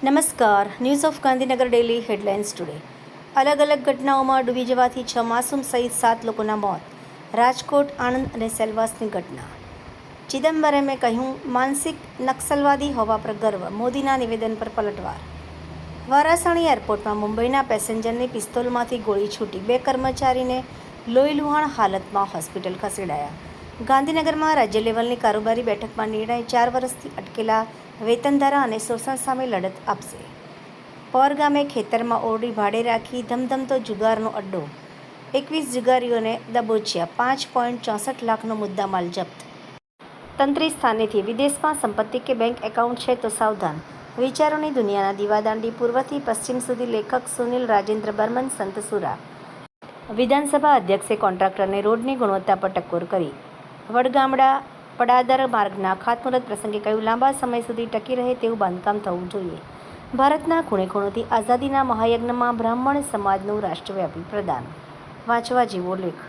નમસ્કાર. News of Gandhinagar daily headlines today. અલગ અલગ ઘટનાઓમાં ડૂબી જવાથી 6 માસૂમ સહિત 7 લોકોના મોત. રાજકોટ, આણંદ અને સેલવાસની ઘટના. ચિદમ્બરમે કહ્યું, માનસિક નક્સલવાદી હોવા પર ગર્વ. મોદીના નિવેદન પર પલટવાર. વારાણસી એરપોર્ટમાં મુંબઈના પેસેન્જરની પિસ્તોલમાંથી ગોળી છૂટી. 2 કર્મચારીને લોહીલુહાણ હાલતમાં હોસ્પિટલ ખસેડાયા. ગાંધીનગરમાં રાજ્ય લેવલની કારોબારી બેઠકમાં નિર્ણય. 4 વર્ષથી અટકેલા વેતનધારા અને શોષણ સામે લડત આપશે. પોર ગામે ખેતરમાં ઓરડી ભાડે રાખી ધમધમતો જુગારનો અડ્ડો. 21 જુગારીઓને દબોચ્યા. 5.64 લાખનો મુદ્દામાલ જપ્ત. તંત્રી સ્થાનેથી વિદેશમાં સંપત્તિ કે બેંક એકાઉન્ટ છે તો સાવધાન. વિચારોની દુનિયાના દીવાદાંડી પૂર્વથી પશ્ચિમ સુધી. લેખક સુનિલ રાજેન્દ્ર બર્મન, સંતસુરા. વિધાનસભા અધ્યક્ષે કોન્ટ્રાક્ટરને રોડની ગુણવત્તા પર ટકોર કરી. વડગામડા પડાદર માર્ગના ખાતમુહૂર્ત પ્રસંગે કહ્યું, લાંબા સમય સુધી ટકી રહે તેવું બાંધકામ થવું જોઈએ. ભારતના ખૂણે ખૂણેથી આઝાદીના મહાયજ્ઞમાં બ્રાહ્મણ સમાજનું રાષ્ટ્રવ્યાપી પ્રદાન. વાંચવા જેવો લેખ.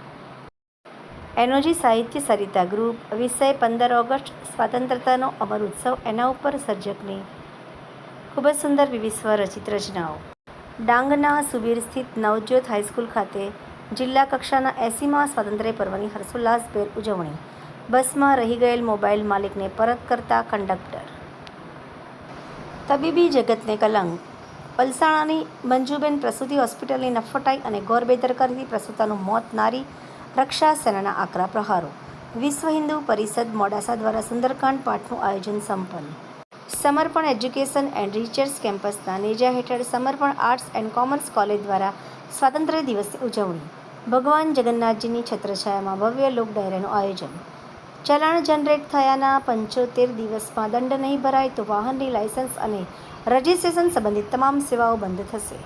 એનોજી સાહિત્ય સરિતા ગ્રુપ. વિષય 15 ઓગસ્ટ સ્વતંત્રતાનો અમર ઉત્સવ. એના ઉપર સર્જકની ખૂબ જ સુંદર વિવિધ સ્વરચિત રચનાઓ. ડાંગના સુબીર સ્થિત નવજ્યોત હાઈસ્કૂલ ખાતે જિલ્લા કક્ષાના 80મા સ્વાતંત્ર્ય પર્વની હર્ષોલ્લાસભેર ઉજવણી. બસમાં રહી ગયેલ મોબાઈલ માલિકને પરત કરતા કંડક્ટર. તબીબી જગતને કલંક. પલસાણાની મંજુબેન પ્રસૂતિ હોસ્પિટલની નફટાઈ અને ઘોર બેદરકારીથી પ્રસૂતાનું મોત. નારી રક્ષા સેનાના આકરા પ્રહારો. વિશ્વ હિન્દુ પરિષદ મોડાસા દ્વારા સુંદરકાંડ પાઠનું આયોજન સંપન્ન. સમર્પણ એજ્યુકેશન એન્ડ રિસર્ચ કેમ્પસના નેજા હેઠળ સમર્પણ આર્ટ્સ એન્ડ કોમર્સ કોલેજ દ્વારા સ્વાતંત્ર્ય દિવસની ઉજવણી. ભગવાન જગન્નાથજીની છત્રછાયામાં ભવ્ય લોક ડાયરાનું આયોજન. ચલણ જનરેટ થયાના 75 દિવસમાં દંડ નહીં ભરાય તો વાહનની લાયસન્સ અને રજિસ્ટ્રેશન સંબંધિત તમામ સેવાઓ બંધ થશે.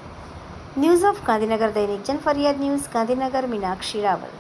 ન્યૂઝ ઓફ ગાંધીનગર દૈનિક જનફરિયાદ ન્યૂઝ ગાંધીનગર. મીનાક્ષી રાવલ.